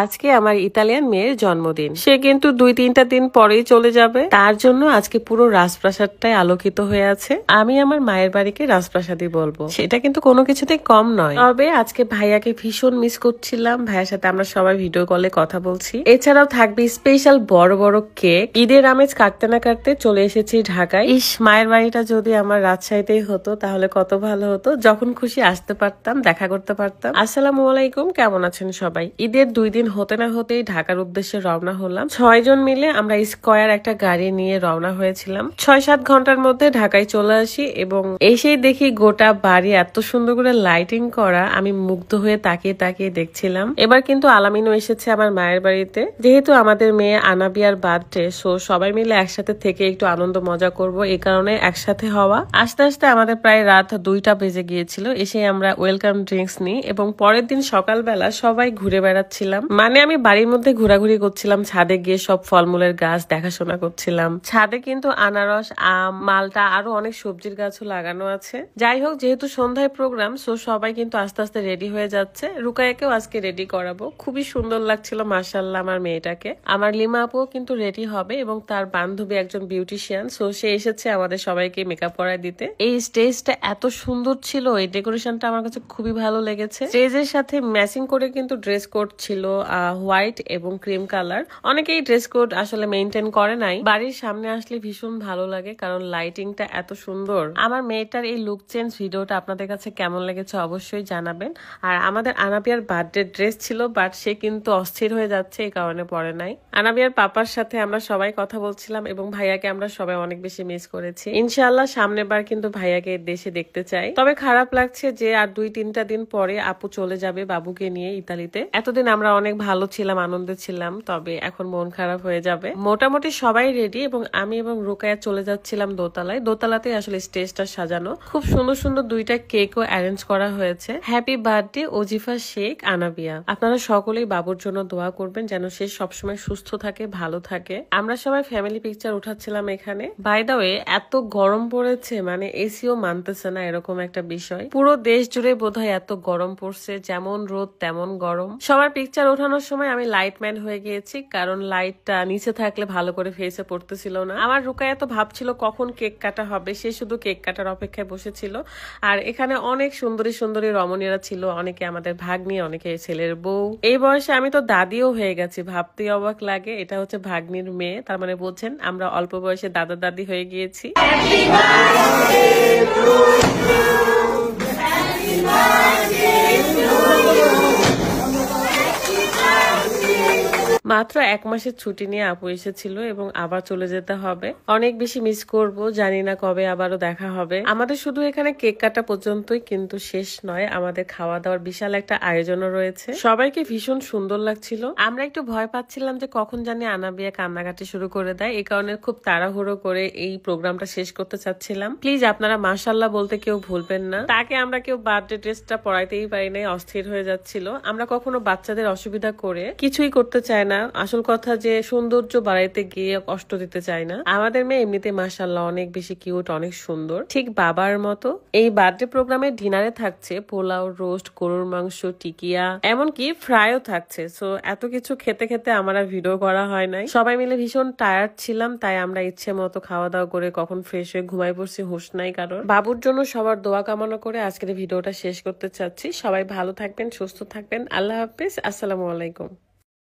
আজকে আমার ইতালিয়ান মেয়ের জন্মদিন। সে কিন্তু 2-3টা দিন পরেই চলে যাবে। তার জন্য আজকে পুরো রাজপ্রাসাদটাই আলোকিত হয়ে আছে। আমি আমার মায়ের বাড়িকে রাজপ্রাসাদই বলবো, সেটা কিন্তু কোনো কিছুতেই কম নয়। তবে আজকে ভাইয়াকে ভীষণ মিস করছিলাম। ভাইয়ার সাথে আমরা সবাই ভিডিও কলে কথা বলছি। এছাড়াও থাকবে স্পেশাল বড় বড় কেক। ঈদের আমেজ কাটতে না কাটতে চলে এসেছি ঢাকায়। ইস, মায়ের বাড়িটা যদি আমার রাজশাহীতেই হতো তাহলে কত ভালো হতো। যখন খুশি আসতে পারতাম, দেখা করতে পারতাম। আসসালামু আলাইকুম, কেমন আছেন সবাই? ঈদের 2 দিন হতে না হতেই ঢাকার উদ্দেশ্যে রওনা হলাম। 6 জন মিলে আমরা স্কয়ার একটা গাড়ি নিয়ে রওনা হয়েছিলাম। 6-7 ঘন্টার মধ্যে ঢাকায় চলে আসি এবং এসেই দেখি গোটা বাড়ি এত সুন্দর করে লাইটিং করা। আমি মুগ্ধ হয়ে তাকিয়ে তাকিয়ে দেখছিলাম। এবার কিন্তু আলামিনও এসেছে আমার মায়ের বাড়িতে। যেহেতু আমাদের মেয়ে আনাবিয়ার বার্থডে, সো সবাই মিলে একসাথে থেকে একটু আনন্দ মজা করব, এই কারণে একসাথে হওয়া। আস্তে আস্তে আমাদের প্রায় রাত 2টা বেজে গিয়েছিল। এসে আমরা ওয়েলকাম ড্রিঙ্কস নিই এবং পরের দিন সকালবেলা সবাই ঘুরে বেড়াচ্ছিলাম। মানে আমি বাড়ির মধ্যে ঘোরাঘুরি করছিলাম, ছাদে গিয়ে সব ফলমূলের গাছ দেখাশোনা করছিলাম। ছাদে কিন্তু আনারস, আম, মালটা আরো অনেক সবজির গাছও লাগানো আছে। যাই হোক, যেহেতু সন্ধ্যায় প্রোগ্রাম, সো সবাই কিন্তু আস্তে আস্তে রেডি হয়ে যাচ্ছে। রুকায়াকেও আজকে রেডি করাবো। খুবই সুন্দর লাগছিল মাশাআল্লাহ আমার মেয়েটাকে। আমার লিমা আপুও কিন্তু রেডি হবে এবং তার বান্ধবী একজন বিউটিশিয়ান, সো সে এসেছে আমাদের সবাইকে মেকআপ করায় দিতে। এই স্টেজটা এত সুন্দর ছিল, এই ডেকোরেশনটা আমার কাছে খুবই ভালো লেগেছে। স্টেজের সাথে ম্যাচিং করে কিন্তু ড্রেস কোড ছিল হোয়াইট এবং ক্রিম কালার। অনেকেই ড্রেস কোড আসলে মেনটেন করে নাই। বাড়ির সামনে আসলে ভীষণ ভালো লাগে কারণ লাইটিংটা এত সুন্দর। আমার মেয়েটার এই লুক চেঞ্জ ভিডিওটা আপনাদের কাছে কেমন লেগেছে অবশ্যই জানাবেন। আর আমাদের আনাবিয়ার বার্থডে ড্রেস ছিল, বাট সে কিন্তু অস্থির হয়ে যাচ্ছে, এই কারণে পরে নাই। আনাবিয়ার পাপার সাথে আমরা সবাই কথা বলছিলাম এবং ভাইয়াকে আমরা সবাই অনেক বেশি মিস করেছি। ইনশাআল্লাহ সামনের বার কিন্তু ভাইয়াকে দেশে দেখতে চাই। তবে খারাপ লাগছে যে আর 2-3টা দিন পরে আপু চলে যাবে বাবুকে নিয়ে ইতালিতে। এতদিন আমরা অনেক ভালো ছিলাম, আনন্দে ছিলাম, তবে এখন মন খারাপ হয়ে যাবে। মোটামুটি সবাই রেডি এবং আমি এবং রুকায়া চলে যাচ্ছিলাম দোতলায়। দোতলাতে আসলে স্টেজটা সাজানো, খুব সুন্দর সুন্দর 2টা কেকও অ্যারেঞ্জ করা হয়েছে। Happy birthday Ojifa Sheikh Anabia. আপনারা সকলেই বাবুর জন্য দোয়া করবেন যেন সে সবসময় সুস্থ থাকে, ভালো থাকে। আমরা সবাই ফ্যামিলি পিকচার উঠাচ্ছিলাম এখানে। বাই দা ওয়ে, এত গরম পড়েছে, মানে এসিও মানতেছে না, এরকম একটা বিষয়। পুরো দেশ জুড়ে বোধহয় এত গরম পড়ছে, যেমন রোদ তেমন গরম। সবার পিকচার ওঠানোর সময় আমি লাইটম্যান হয়ে গিয়েছি কারণ লাইটটা নিচে থাকলে ভালো করে ফেসে পড়তেছিল না। আমার রুকায়া তো ভাবছিল কখন কেক কাটা হবে, সে শুধু কেক কাটার অপেক্ষায় বসেছিল। আর এখানে অনেক সুন্দরী সুন্দরী রমণীরা ছিল, অনেকে আমাদের ভাগ্নি, অনেকে ছেলের বউ। এই বয়সে আমি তো দাদিও হয়ে গেছি, ভাবতেই অবাক লাগে। এটা হচ্ছে ভাগ্নির মেয়ে, তার মানে বলছেন আমরা অল্প বয়সে দাদা দাদি হয়ে গিয়েছি। মাত্র 1 মাসের ছুটি নিয়ে আপু এসেছিল এবং আবার চলে যেতে হবে। অনেক বেশি মিস করব, জানি না কবে আবারও দেখা হবে। আমাদের শুধু এখানে কেক কাটা পর্যন্তই কিন্তু শেষ নয়, আমাদের খাওয়া দাওয়ার বিশাল একটা আয়োজনও রয়েছে। সবাইকে ভীষণ সুন্দর লাগছিল। আমরা একটু ভয় পাচ্ছিলাম যে কখন জানি আনাবিয়া কান্নাকাটি শুরু করে দেয়, এই কারণে খুব তাড়াহুড়ো করে এই প্রোগ্রামটা শেষ করতে চাচ্ছিলাম। প্লিজ আপনারা মাশাআল্লাহ বলতে কেউ ভুলবেন না। তাকে আমরা কেউ বার্থডে ড্রেসটা পরাইতেই পারি নাই, অস্থির হয়ে যাচ্ছিল। আমরা কখনো বাচ্চাদের অসুবিধা করে কিছুই করতে চাই না। আসল কথা যে সৌন্দর্য বাড়াইতে গিয়ে কষ্ট দিতে চাই না। আমাদের মেয়ে এমনিতে মাশাআল্লাহ অনেক বেশি কিউট, অনেক সুন্দর, ঠিক বাবার মতো। এই বার্থডে প্রোগ্রামে ডিনারে থাকছে পোলাও, রোস্ট, গরুর মাংস, টিকিয়া, এমনকি ফ্রাইও থাকছে। সো এত কিছু খেতে খেতে আমার আর ভিডিও করা হয় নাই। সবাই মিলে ভীষণ টায়ার্ড ছিলাম, তাই আমরা ইচ্ছে মতো খাওয়া দাওয়া করে কখন ফ্রেশ হয়ে ঘুমাই পড়ছি, হুঁশ নাই কারণ। বাবুর জন্য সবার দোয়া কামনা করে আজকের ভিডিওটা শেষ করতে চাচ্ছি। সবাই ভালো থাকবেন, সুস্থ থাকবেন। আল্লাহ হাফিজ, আসসালামু আলাইকুম।